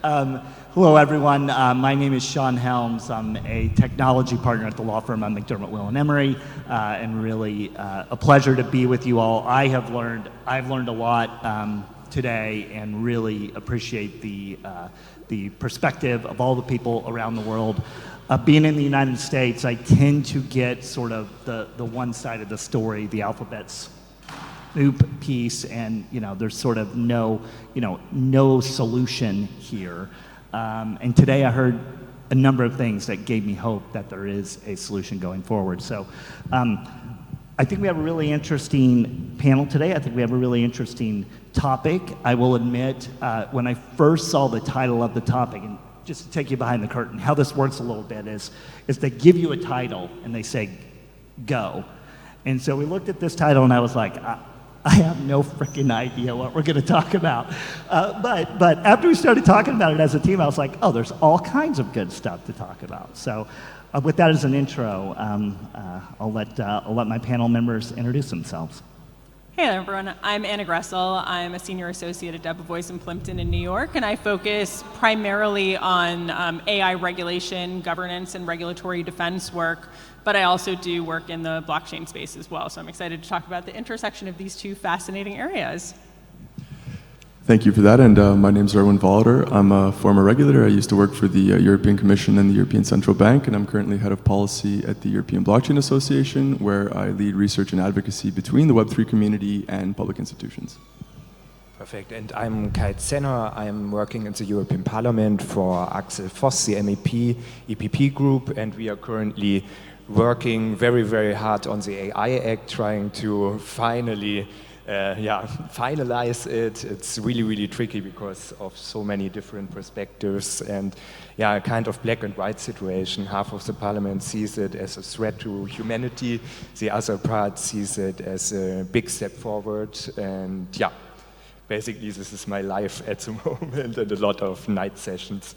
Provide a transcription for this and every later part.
Hello, everyone. My name is Shawn Helms. I'm a technology partner at the law firm McDermott, Will & Emery, and really a pleasure to be with you all. I've learned a lot today, and really appreciate the perspective of all the people around the world. Being in the United States, I tend to get sort of the one side of the story, the alphabets soup piece, and there's sort of no solution here. And today I heard a number of things that gave me hope that there is a solution going forward. So I think we have a really interesting panel today. I think we have a really interesting topic. I will admit, when I first saw the title of the topic, and just to take you behind the curtain, how this works a little bit is they give you a title and they say, go. And so we looked at this title and I was like, I have no freaking idea what we're going to talk about. But after we started talking about it as a team, I was like, oh, there's all kinds of good stuff to talk about. So with that as an intro, I'll let my panel members introduce themselves. Hey there, everyone. I'm Anna Gressel. I'm a senior associate at Debevoise Plimpton in New York, and I focus primarily on AI regulation, governance, and regulatory defense work, but I also do work in the blockchain space as well. So I'm excited to talk about the intersection of these two fascinating areas. Thank you for that, and my name is Erwin Voloder. I'm a former regulator. I used to work for the European Commission and the European Central Bank, and I'm currently head of policy at the European Blockchain Association, where I lead research and advocacy between the Web3 community and public institutions. Perfect, and I'm Kai Zenner. I'm working in the European Parliament for Axel Voss, the MEP EPP group, and we are currently working very, very hard on the AI Act, trying to finally finalize it. It's really, really tricky because of so many different perspectives and a kind of black and white situation. Half of the parliament sees it as a threat to humanity. The other part sees it as a big step forward. And basically this is my life at the moment and a lot of night sessions.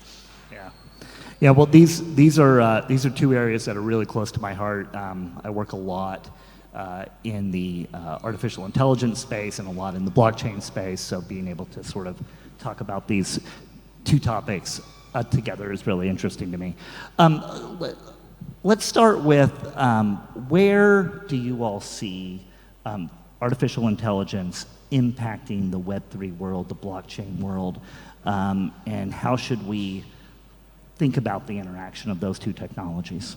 Yeah. Well, these are two areas that are really close to my heart. I work a lot in the artificial intelligence space and a lot in the blockchain space, so being able to sort of talk about these two topics together is really interesting to me. Let's start with where do you all see artificial intelligence impacting the Web3 world, the blockchain world, and how should we think about the interaction of those two technologies?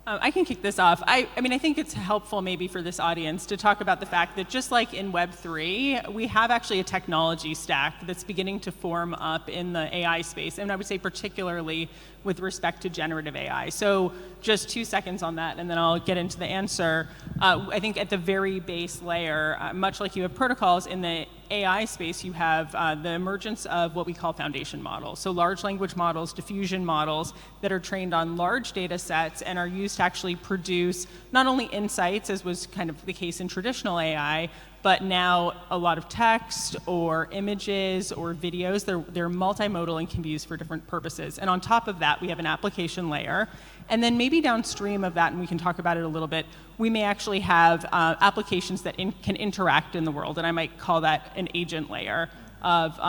I can kick this off. I mean, I think it's helpful maybe for this audience to talk about the fact that just like in Web3, we have actually a technology stack that's beginning to form up in the AI space, and I would say particularly with respect to generative AI. So just 2 seconds on that, and then I'll get into the answer. I think at the very base layer, much like you have protocols in the AI space, you have the emergence of what we call foundation models. So large language models, diffusion models that are trained on large data sets and are used to actually produce not only insights, as was kind of the case in traditional AI, but now a lot of text or images or videos. They're multimodal and can be used for different purposes. And on top of that, we have an application layer. And then maybe downstream of that, and we can talk about it a little bit, we may actually have applications that can interact in the world, and I might call that an agent layer of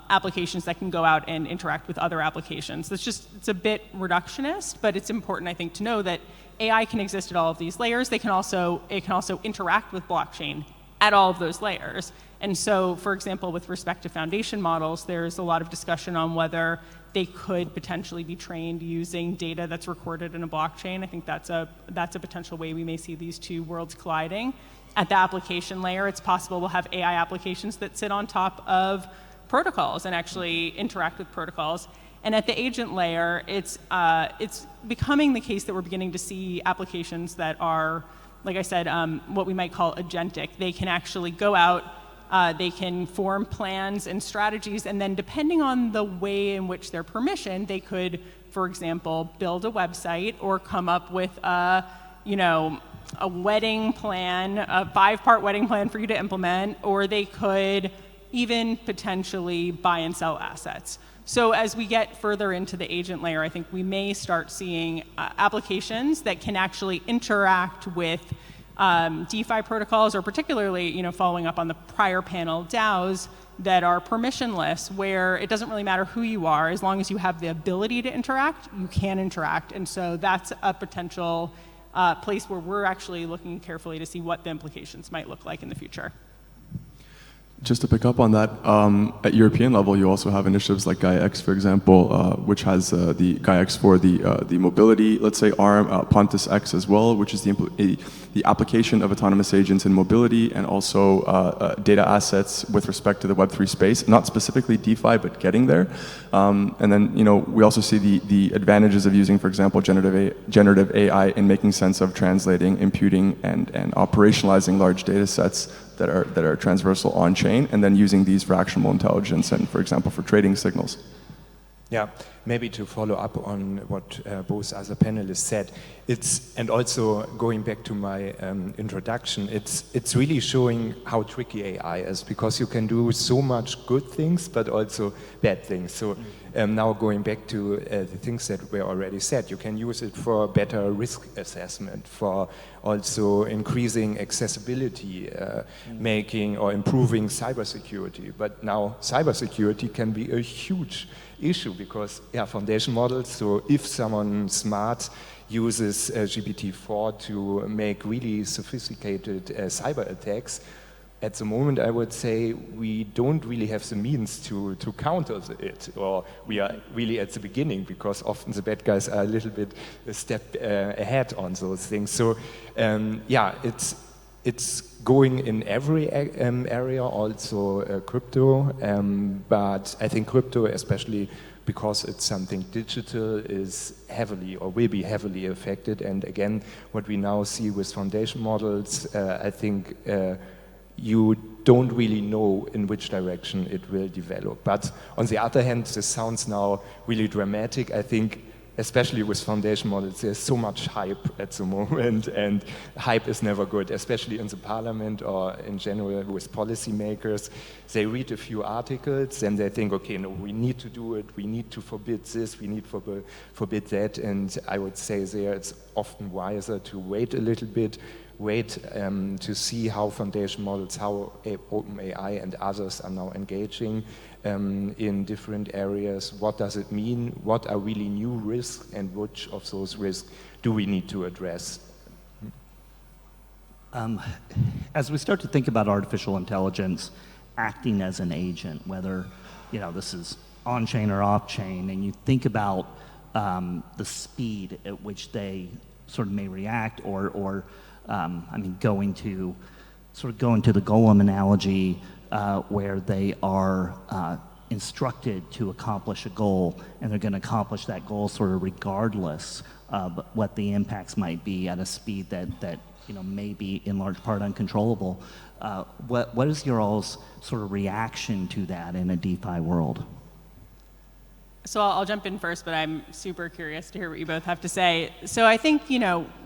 applications that can go out and interact with other applications. It's a bit reductionist, but it's important, I think, to know that AI can exist at all of these layers. It can also interact with blockchain at all of those layers. And so, for example, with respect to foundation models, there's a lot of discussion on whether they could potentially be trained using data that's recorded in a blockchain. I think that's a potential way we may see these two worlds colliding. At the application layer, it's possible we'll have AI applications that sit on top of protocols and actually interact with protocols. And at the agent layer, it's becoming the case that we're beginning to see applications that are, like I said, what we might call agentic. They can actually go out, they can form plans and strategies, and then depending on the way in which they're permissioned, they could, for example, build a website or come up with a wedding plan, a 5-part wedding plan for you to implement, or they could even potentially buy and sell assets. So as we get further into the agent layer, I think we may start seeing applications that can actually interact with DeFi protocols, or particularly, following up on the prior panel, DAOs that are permissionless, where it doesn't really matter who you are, as long as you have the ability to interact, you can interact. And so that's a potential place where we're actually looking carefully to see what the implications might look like in the future. Just to pick up on that, at European level, you also have initiatives like GaiaX, for example, which has the GaiaX for the mobility, let's say, arm, Pontus X as well, which is the application of autonomous agents in mobility and also data assets with respect to the Web3 space, not specifically DeFi, but getting there. And then, we also see the advantages of using, for example, generative AI in making sense of translating, imputing, and operationalizing large data sets that are transversal on-chain, and then using these for actionable intelligence and, for example, for trading signals. Yeah, maybe to follow up on what both other panelists said, and also going back to my introduction, it's really showing how tricky AI is, because you can do so much good things, but also bad things. So now going back to the things that were already said, you can use it for better risk assessment, for also increasing accessibility, making or improving cybersecurity. But now cybersecurity can be a huge issue, because foundation models, so if someone smart uses GPT-4 to make really sophisticated cyber attacks, at the moment I would say we don't really have the means to counter it, or we are really at the beginning, because often the bad guys are a little bit a step ahead on those things. So it's going in every area, also crypto, but I think crypto, especially because it's something digital, is heavily or will be heavily affected. And again, what we now see with foundation models, I think you don't really know in which direction it will develop. But on the other hand, this sounds now really dramatic. I think especially with foundation models, there's so much hype at the moment, and hype is never good, especially in the parliament or in general with policymakers. They read a few articles and they think, okay, no, we need to do it, we need to forbid this, we need to forbid that, and I would say there it's often wiser to wait a little bit, to see how foundation models, how OpenAI and others are now engaging in different areas. What does it mean? What are really new risks, and which of those risks do we need to address? As we start to think about artificial intelligence acting as an agent, whether this is on-chain or off-chain, and you think about the speed at which they sort of may react, or going to the golem analogy, where they are instructed to accomplish a goal, and they're going to accomplish that goal sort of regardless of what the impacts might be at a speed that may be in large part uncontrollable. What is your all's sort of reaction to that in a DeFi world? So I'll jump in first, but I'm super curious to hear what you both have to say. So I think,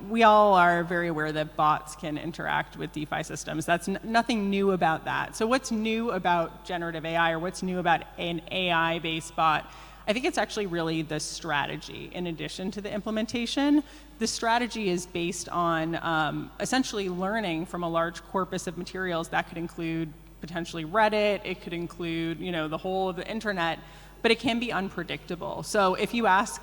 we all are very aware that bots can interact with DeFi systems. That's nothing new about that. So what's new about generative AI, or what's new about an AI-based bot? I think it's actually really the strategy in addition to the implementation. The strategy is based on essentially learning from a large corpus of materials. That could include potentially Reddit, it could include, the whole of the internet, but it can be unpredictable. So if you ask,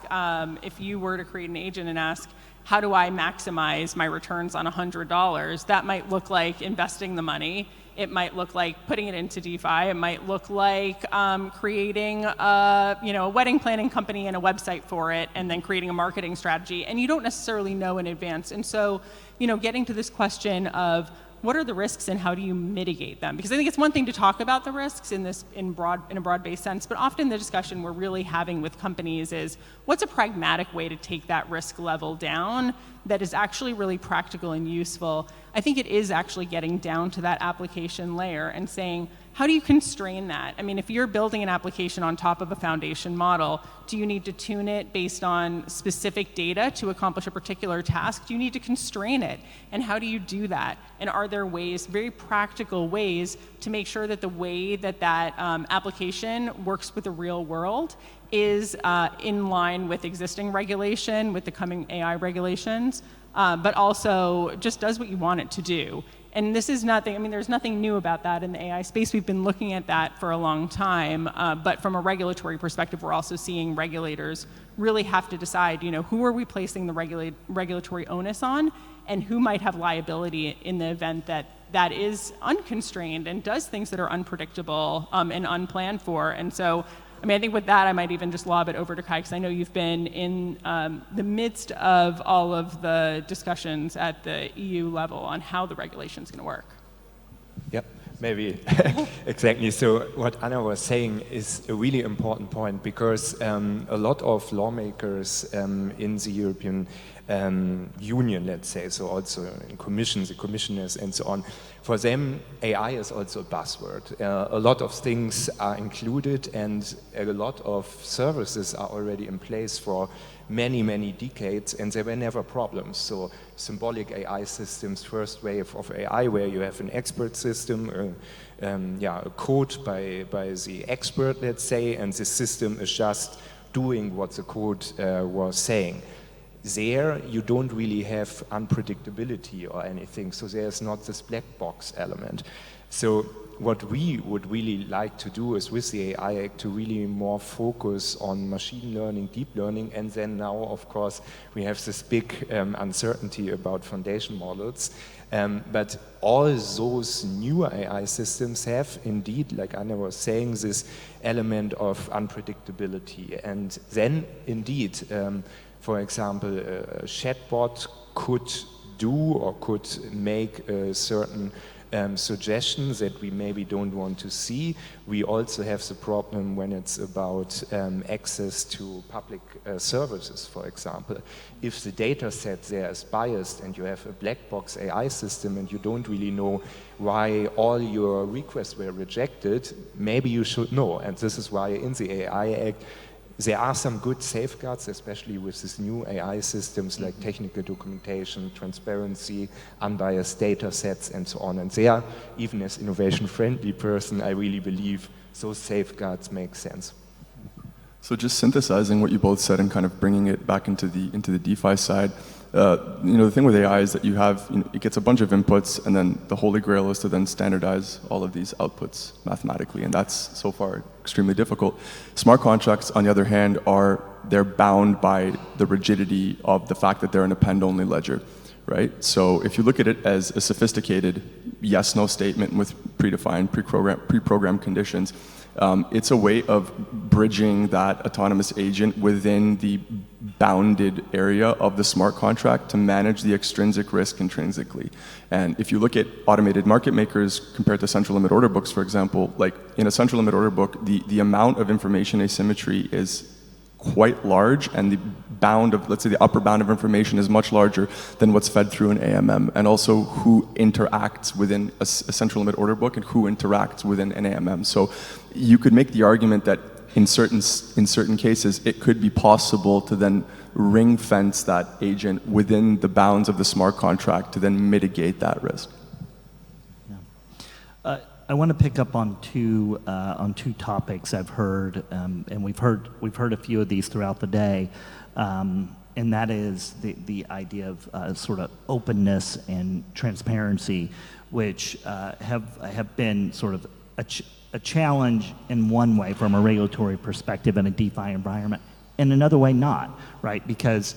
if you were to create an agent and ask, how do I maximize my returns on $100? That might look like investing the money. It might look like putting it into DeFi. It might look like creating a wedding planning company and a website for it, and then creating a marketing strategy. And you don't necessarily know in advance. And so, getting to this question of what are the risks and how do you mitigate them? Because I think it's one thing to talk about the risks in a broad-based sense, but often the discussion we're really having with companies is, what's a pragmatic way to take that risk level down that is actually really practical and useful? I think it is actually getting down to that application layer and saying, how do you constrain that? I mean, if you're building an application on top of a foundation model, do you need to tune it based on specific data to accomplish a particular task? Do you need to constrain it? And how do you do that? And are there ways, very practical ways, to make sure that the way that application works with the real world is in line with existing regulation, with the coming AI regulations, but also just does what you want it to do. And this is nothing, I mean, there's nothing new about that in the AI space. We've been looking at that for a long time, but from a regulatory perspective, we're also seeing regulators really have to decide, who are we placing the regulatory onus on, and who might have liability in the event that that is unconstrained and does things that are unpredictable and unplanned for. And so, I mean, I think with that, I might even just lob it over to Kai, because I know you've been in the midst of all of the discussions at the EU level on how the regulation is going to work. Yep, maybe. Exactly. So what Anna was saying is a really important point, because a lot of lawmakers in the European Union, let's say, so also in commissions, the commissioners and so on, for them AI is also a buzzword. A lot of things are included, and a lot of services are already in place for many, many decades, and there were never problems. So symbolic AI systems, first wave of AI, where you have an expert system, a code by the expert, let's say, and the system is just doing what the code was saying. There, you don't really have unpredictability or anything, so there's not this black box element. So what we would really like to do is, with the AI Act, to really more focus on machine learning, deep learning, and then now, of course, we have this big uncertainty about foundation models. But all those newer AI systems have indeed, like Anna was saying, this element of unpredictability. And then, indeed, for example, a chatbot could do or could make a certain suggestions that we maybe don't want to see. We also have the problem when it's about access to public services, for example. If the data set there is biased and you have a black box AI system and you don't really know why all your requests were rejected, maybe you should know. And this is why in the AI Act, there are some good safeguards, especially with these new AI systems like technical documentation, transparency, unbiased data sets, and so on. And there, even as innovation-friendly person, I really believe those safeguards make sense. So just synthesizing what you both said and kind of bringing it back into the DeFi side, the thing with AI is that you have, it gets a bunch of inputs, and then the holy grail is to then standardize all of these outputs mathematically, and that's so far extremely difficult. Smart contracts, on the other hand, they're bound by the rigidity of the fact that they're an append-only ledger, right? So if you look at it as a sophisticated yes/no statement with predefined, pre-programmed conditions, it's a way of bridging that autonomous agent within the bounded area of the smart contract to manage the extrinsic risk intrinsically. And if you look at automated market makers compared to central limit order books, for example, like in a central limit order book, the amount of information asymmetry is quite large, and the bound of, let's say, the upper bound of information is much larger than what's fed through an AMM, and also who interacts within a central limit order book and who interacts within an AMM. So you could make the argument that in certain cases, it could be possible to then ring fence that agent within the bounds of the smart contract to then mitigate that risk. Yeah. I want to pick up on two topics I've heard, and we've heard a few of these throughout the day, and that is the idea of sort of openness and transparency, which have been sort of a challenge in one way from a regulatory perspective in a DeFi environment, in another way not, right? Because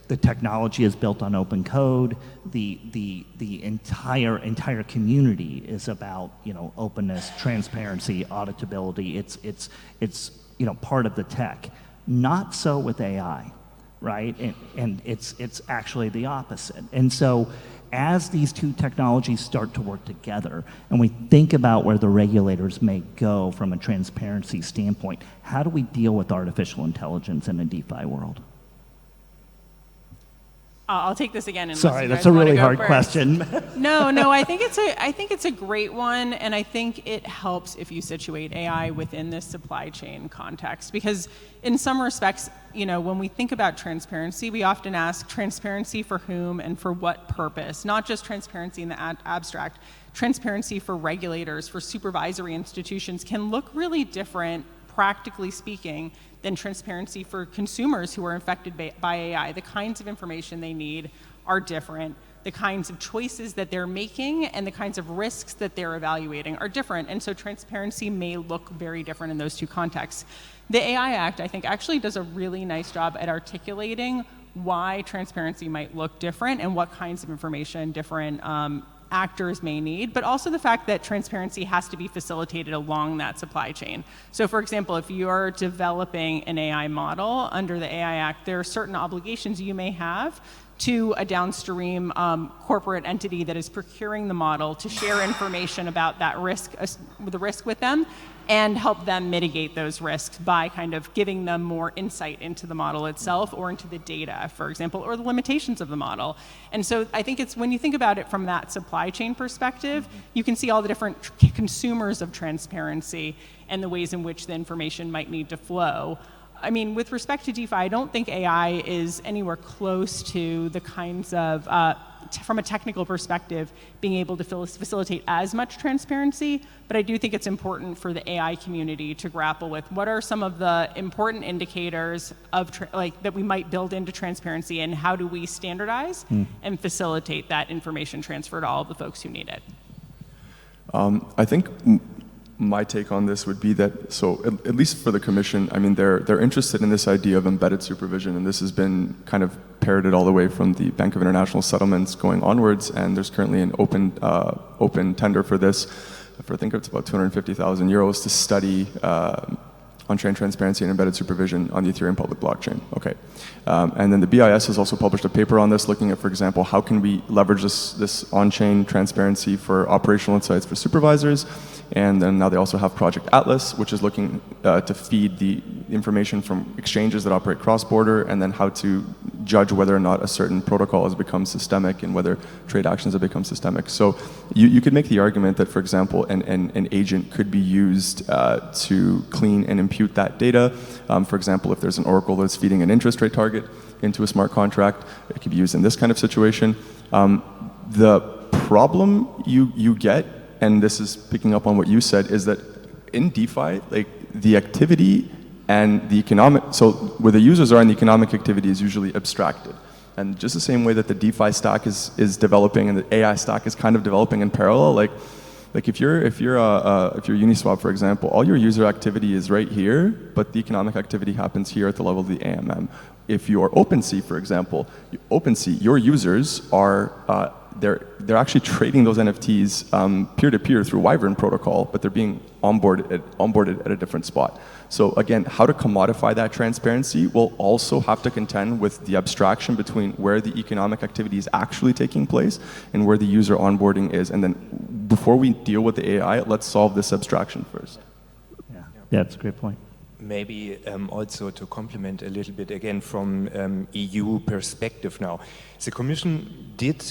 the technology is built on open code. The entire community is about openness, transparency, auditability. It's part of the tech. Not so with AI, right? And it's actually the opposite. And so, as these two technologies start to work together, and we think about where the regulators may go from a transparency standpoint, how do we deal with artificial intelligence in a DeFi world? I'll take this again. Sorry, that's a really hard question. No, I think it's a great one, and I think it helps if you situate AI within this supply chain context, because in some respects, when we think about transparency, we often ask transparency for whom and for what purpose, not just transparency in the abstract. Transparency for regulators, for supervisory institutions can look really different, practically speaking, than transparency for consumers who are affected by AI. The kinds of information they need are different. The kinds of choices that they're making and the kinds of risks that they're evaluating are different. And so transparency may look very different in those two contexts. The AI Act, I think, actually does a really nice job at articulating why transparency might look different and what kinds of information different actors may need, but also the fact that transparency has to be facilitated along that supply chain. So for example, if you're developing an AI model under the AI Act, there are certain obligations you may have to a downstream corporate entity that is procuring the model to share information about that risk, the risk with them, and help them mitigate those risks by kind of giving them more insight into the model itself or into the data, for example, or the limitations of the model. And so I think it's when you think about it from that supply chain perspective, you can see all the different consumers of transparency and the ways in which the information might need to flow. I mean, with respect to DeFi, I don't think AI is anywhere close to the kinds of, from a technical perspective, being able to facilitate as much transparency, but I do think it's important for the AI community to grapple with what are some of the important indicators of that we might build into transparency, and how do we standardize and facilitate that information transfer to all of the folks who need it. I think my take on this would be that, so at least for the Commission, I mean, they're interested in this idea of embedded supervision, and this has been kind of parroted all the way from the Bank of International Settlements going onwards, and there's currently an open tender for this, for I think it's about 250,000 euros to study on-chain transparency and embedded supervision on the Ethereum public blockchain. Okay. And then the BIS has also published a paper on this, looking at, for example, how can we leverage this on-chain transparency for operational insights for supervisors. And then now they also have Project Atlas, which is looking to feed the information from exchanges that operate cross-border, and then how to judge whether or not a certain protocol has become systemic and whether trade actions have become systemic. So you could make the argument that, for example, an agent could be used to clean and impute that data. For example, if there's an oracle that's feeding an interest rate target into a smart contract, it could be used in this kind of situation. The problem you get, and this is picking up on what you said, is that in DeFi, like the activity and the economic, so where the users are and the economic activity is usually abstracted. And just the same way that the DeFi stack is developing and the AI stack is kind of developing in parallel, like if you're Uniswap, for example, all your user activity is right here, but the economic activity happens here at the level of the AMM. If you're OpenSea, for example, OpenSea, your users are they're actually trading those NFTs peer-to-peer through Wyvern protocol, but they're being onboarded at a different spot. So again, how to commodify that transparency will also have to contend with the abstraction between where the economic activity is actually taking place and where the user onboarding is. And then before we deal with the AI, let's solve this abstraction first. Yeah, that's a great point. Maybe also to complement a little bit again from EU perspective now. The Commission did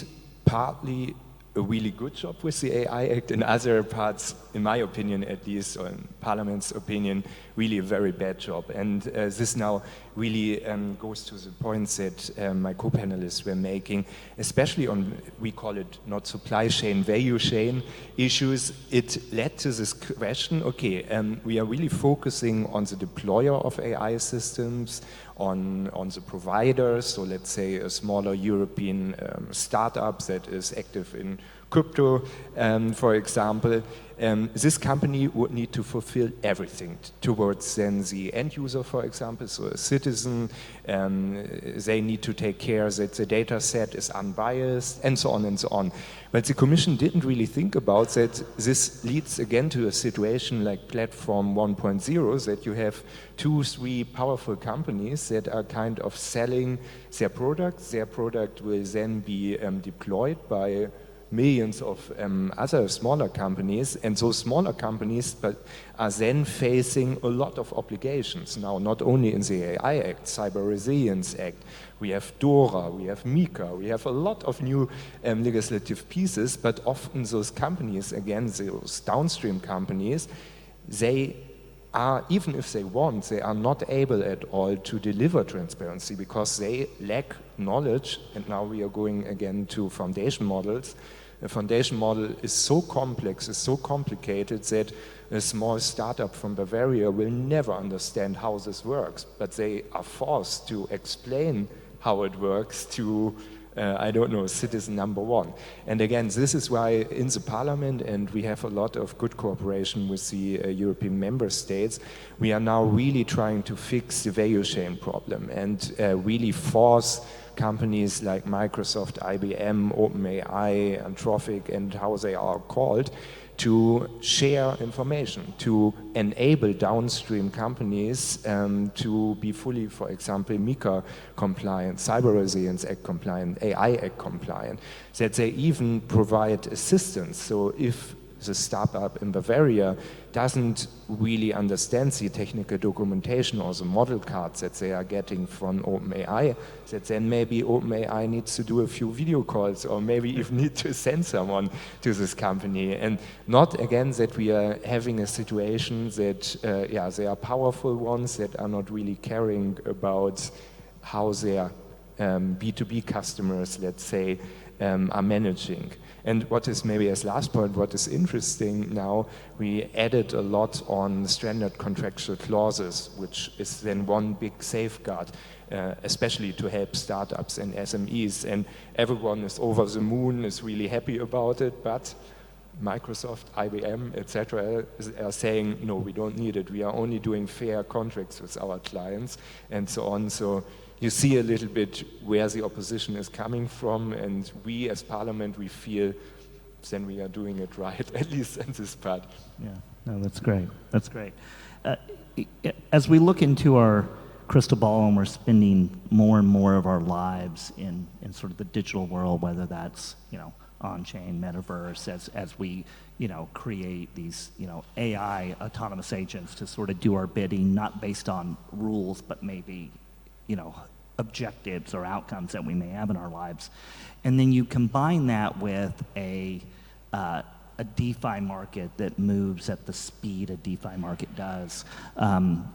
partly a really good job with the AI Act, and other parts, in my opinion at least, or in Parliament's opinion, really a very bad job. And this now really goes to the points that my co-panelists were making, especially on, we call it not supply chain, value chain issues. It led to this question, okay, we are really focusing on the deployer of AI systems, on the providers, so let's say a smaller European startup that is active in crypto, for example. This company would need to fulfill everything towards then the end user, for example, so a citizen. They need to take care that the data set is unbiased, and so on and so on. But the Commission didn't really think about that. This leads again to a situation like Platform 1.0, that you have 2-3 powerful companies that are kind of selling their product. Their product will then be deployed by millions of other smaller companies, and those smaller companies are then facing a lot of obligations. Now, not only in the AI Act, Cyber Resilience Act, we have DORA, we have MiCA, we have a lot of new legislative pieces, but often those companies, again, those downstream companies, they are, even if they want, they are not able at all to deliver transparency because they lack knowledge. And now we are going again to foundation models. The foundation model is so complex, is so complicated that a small startup from Bavaria will never understand how this works, but they are forced to explain how it works to I don't know, citizen number one. And again, this is why in the parliament, and we have a lot of good cooperation with the European member states, we are now really trying to fix the value chain problem and really force companies like Microsoft, IBM, OpenAI, Anthropic, and how they are called, to share information, to enable downstream companies to be fully, for example, MiCA compliant, Cyber Resilience Act compliant, AI Act compliant, that they even provide assistance. So if the startup in Bavaria doesn't really understand the technical documentation or the model cards that they are getting from OpenAI, that then maybe OpenAI needs to do a few video calls or maybe even need to send someone to this company. And not, again, that we are having a situation that, they are powerful ones that are not really caring about how their B2B customers, let's say, are managing. And what is maybe as last point, what is interesting now, we added a lot on standard contractual clauses, which is then one big safeguard, especially to help startups and SMEs. And everyone is over the moon, is really happy about it, but Microsoft, IBM, etc. are saying, no, we don't need it. We are only doing fair contracts with our clients and so on. So you see a little bit where the opposition is coming from, and we as Parliament, we feel then we are doing it right, at least in this part. Yeah, no, that's great. That's great. As we look into our crystal ball and we're spending more and more of our lives in sort of the digital world, whether that's, on-chain, metaverse, as we, create these, AI autonomous agents to sort of do our bidding, not based on rules, but maybe, objectives or outcomes that we may have in our lives. And then you combine that with a DeFi market that moves at the speed a DeFi market does.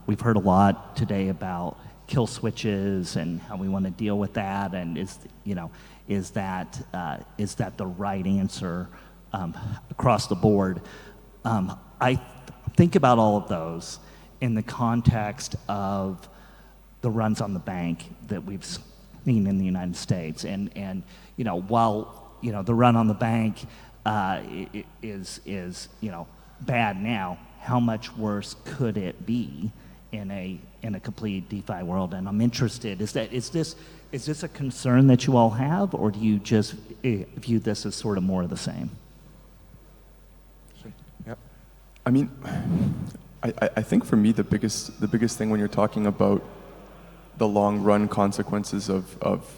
We've heard a lot today about kill switches and how we want to deal with that, and is that the right answer across the board? I think about all of those in the context of the runs on the bank that we've seen in the United States, and while the run on the bank is bad now, how much worse could it be in a complete DeFi world? And I'm interested, is this a concern that you all have, or do you just view this as sort of more of the same? Yeah, I mean, I think for me the biggest thing when you're talking about the long run consequences of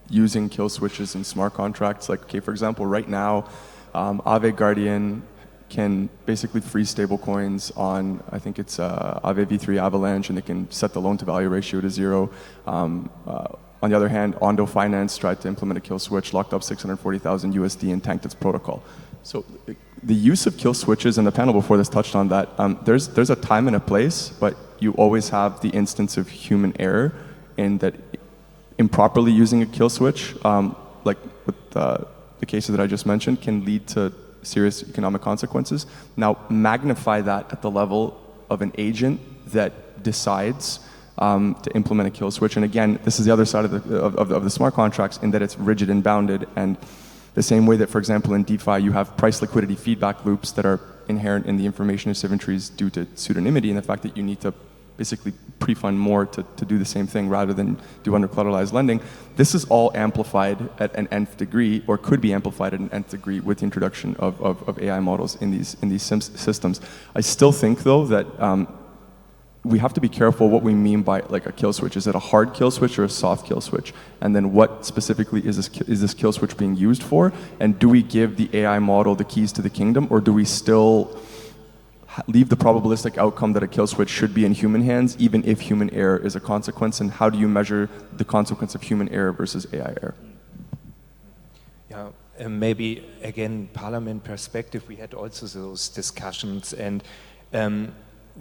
using kill switches in smart contracts, like, okay, for example, right now, Aave Guardian can basically freeze stable coins on, I think it's Aave v3 Avalanche, and they can set the loan to value ratio to 0. On the other hand, Ondo Finance tried to implement a kill switch, locked up 640,000 USD and tanked its protocol. So the use of kill switches, and the panel before this touched on that, there's a time and a place, but you always have the instance of human error in that improperly using a kill switch, like with the cases that I just mentioned, can lead to serious economic consequences. Now magnify that at the level of an agent that decides to implement a kill switch. And again, this is the other side of the smart contracts, in that it's rigid and bounded. And the same way that, for example, in DeFi, you have price liquidity feedback loops that are inherent in the information asymmetries due to pseudonymity, and the fact that you need to basically pre-fund more to do the same thing rather than do under collateralized lending. This is all amplified at an nth degree, or could be amplified at an nth degree, with the introduction of AI models in these systems. I still think, though, that we have to be careful what we mean by like a kill switch. Is it a hard kill switch or a soft kill switch? And then what specifically is this kill switch being used for? And do we give the AI model the keys to the kingdom, or do we still leave the probabilistic outcome that a kill switch should be in human hands, even if human error is a consequence? And how do you measure the consequence of human error versus AI error? Yeah, maybe again, Parliament perspective, we had also those discussions, and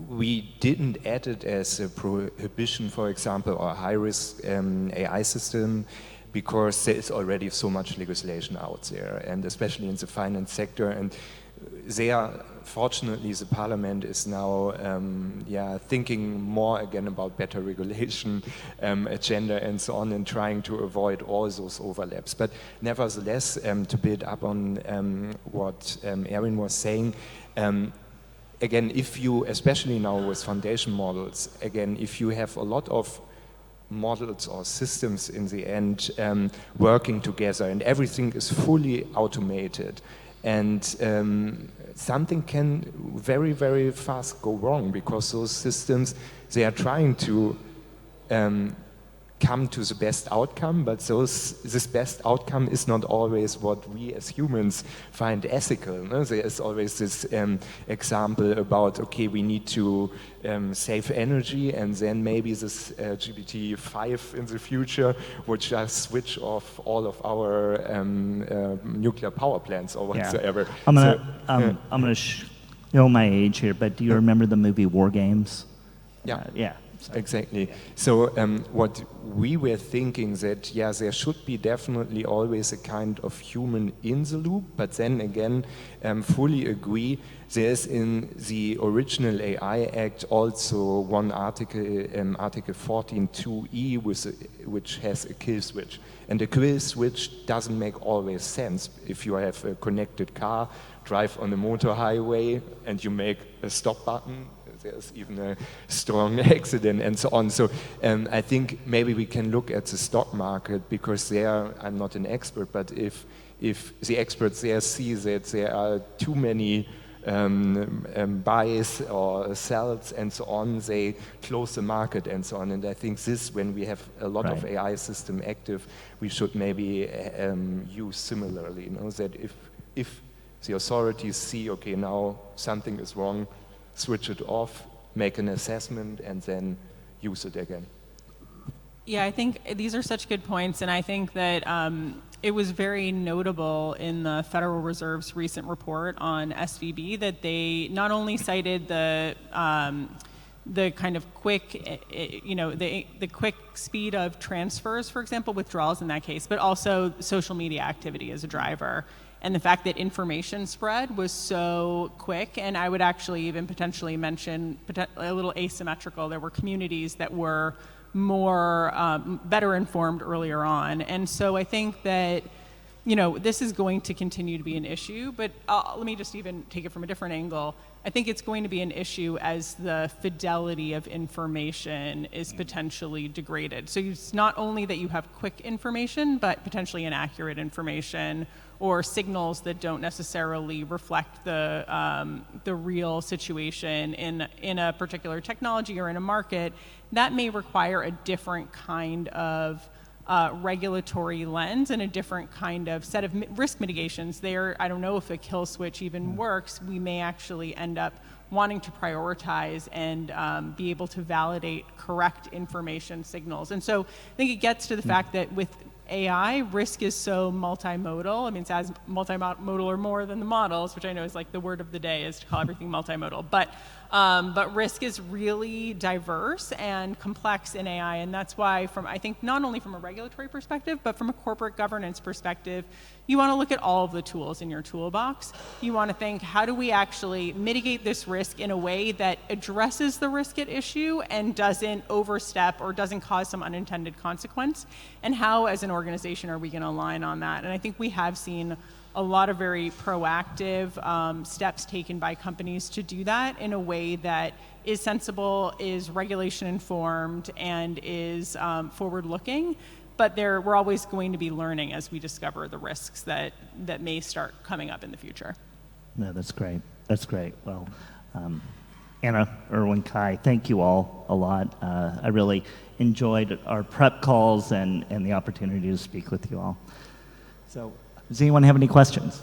we didn't add it as a prohibition, for example, or a high-risk AI system, because there is already so much legislation out there, and especially in the finance sector, and they are fortunately, the Parliament is now thinking more again about better regulation agenda and so on, and trying to avoid all those overlaps. But nevertheless, to build up on what Erwin was saying, again, if you, especially now with foundation models, again, if you have a lot of models or systems in the end working together and everything is fully automated, and something can very, very fast go wrong, because those systems, they are trying to come to the best outcome, but this best outcome is not always what we as humans find ethical. No? There is always this example about, okay, we need to save energy, and then maybe this GPT-5 in the future would just switch off all of our nuclear power plants or whatsoever. Yeah. I'm gonna show my age here, but do you remember the movie War Games? Yeah. Yeah. Exactly. So what we were thinking that, yeah, there should be definitely always a kind of human in the loop, but then again, fully agree, there's in the original AI Act also one article, Article 14.2e, which has a kill switch. And a kill switch doesn't make always sense. If you have a connected car, drive on a motor highway, and you make a stop button, there's even a strong accident and so on. So I think maybe we can look at the stock market, because there, I'm not an expert, but if the experts there see that there are too many buys or sells and so on, they close the market and so on. And I think this, when we have a lot of AI system active, we should maybe use similarly, that if the authorities see, okay, now something is wrong, switch it off, make an assessment, and then use it again. Yeah, I think these are such good points, and I think that it was very notable in the Federal Reserve's recent report on SVB that they not only cited the kind of quick, the quick speed of transfers, for example, withdrawals in that case, but also social media activity as a driver. And the fact that information spread was so quick, and I would actually even potentially mention a little asymmetrical. There were communities that were more, better informed earlier on. And so I think that, this is going to continue to be an issue, but let me just even take it from a different angle. I think it's going to be an issue as the fidelity of information is potentially degraded. So it's not only that you have quick information, but potentially inaccurate information, or signals that don't necessarily reflect the real situation in a particular technology or in a market. That may require a different kind of regulatory lens and a different kind of set of risk mitigations. There, I don't know if a kill switch even works. We may actually end up wanting to prioritize and be able to validate correct information signals. And so I think it gets to the fact that with AI, risk is so multimodal. I mean, it's as multimodal or more than the models, which I know is like the word of the day, is to call everything multimodal. But risk is really diverse and complex in AI, and that's why, I think not only from a regulatory perspective, but from a corporate governance perspective, you want to look at all of the tools in your toolbox. You want to think, how do we actually mitigate this risk in a way that addresses the risk at issue and doesn't overstep or doesn't cause some unintended consequence? And how, as an organization, are we going to align on that? And I think we have seen a lot of very proactive steps taken by companies to do that in a way that is sensible, is regulation informed, and is forward-looking. But we're always going to be learning as we discover the risks that may start coming up in the future. No, that's great. That's great. Well, Anna, Erwin, Kai, thank you all a lot. I really enjoyed our prep calls and the opportunity to speak with you all. So, does anyone have any questions?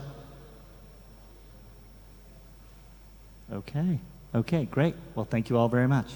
Okay. Okay, great. Well, thank you all very much.